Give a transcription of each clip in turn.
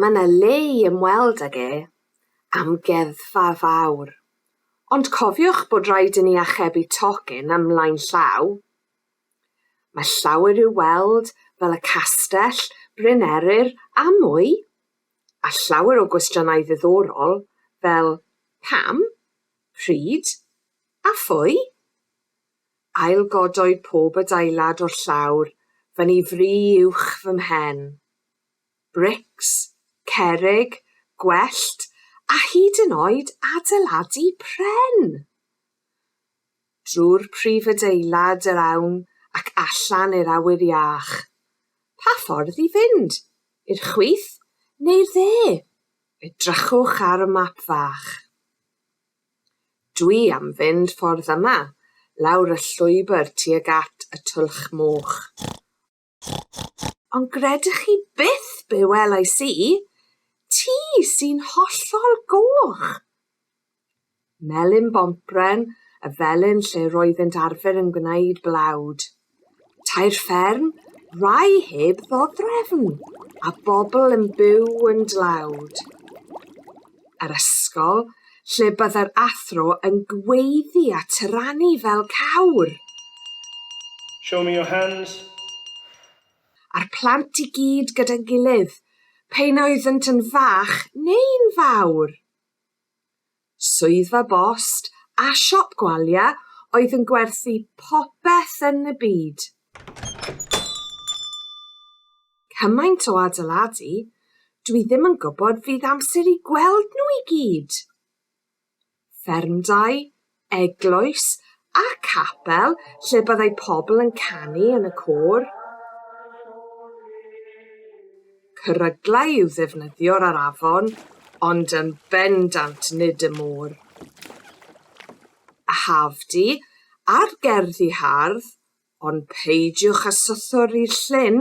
Mae yna le I ymweld ag Amgueddfa fawr. Ond cofiwch bod rhaid I ni achebu tocyn ymlaen llaw. Mae llawer i'w weld fel y castell, Brynhawn a mwy, a llawer o gwestiynau ddiddorol fel pam, pryd a phwy. Ailgodwyd pob adeilad o'r llawr fan I fri uwch fy mhen. Brics, cerrig, gwellt a hyd yn oed adeiladu pren. Drwy'r prif adeilad yr awn ac allan i'r awyr iach. Pa ffordd I fynd? I'r chwith neu'r dde? Edrychwch ar y map fach. Dwi am fynd ffordd yma, lawr y llwybr tuag at y twlch moch. Ond gredwch chi byth be welais I? Tŷ sy'n hollol goch. Melyn bompren, y felyn lle roeddent arfer yn gwneud blawd. Tair fferm, rai heb ddodrefn, a bobl yn byw yn dlawd. Yr ysgol, lle byddai'r athro yn gweiddi a tyrannu fel cawr. Show me your hands. A'r plant I gyd gyda'n gilydd, pein oeddent yn fach neu'n fawr. Swyddfa bost a siop gwalia oedd yn gwerthu popeth yn y byd. Cymaint o adeiladu, dwi ddim yn gwybod fydd amser I gweld nhw I gyd. Ffermdau, eglwys a capel lle byddai pobl yn canu yn y côr. Cyryglau i'w ddefnyddio'r ar afon, ond yn bendant nid y môr. A hafdu a'r gerddi hardd, ond peidiwch â swthwr i'r llyn.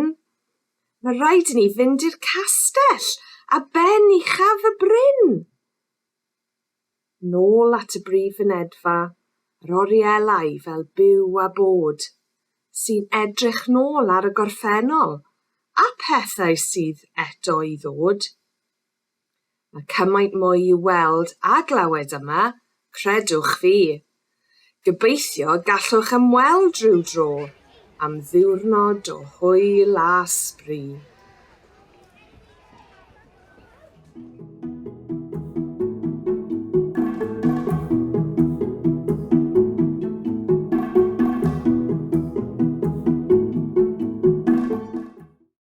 Mae rhaid I ni fynd i'r castell a ben uchaf y bryn. Nôl at y brif fynedfa, yr orielau fel byw a bod, sy'n edrych nôl ar y gorffennol a pethau sydd eto I ddod. Mae cymaint mwy I weld a glywed yma, credwch fi. Gobeithio gallwch ymweld rhyw dro am ddiwrnod o hwyl a sbri.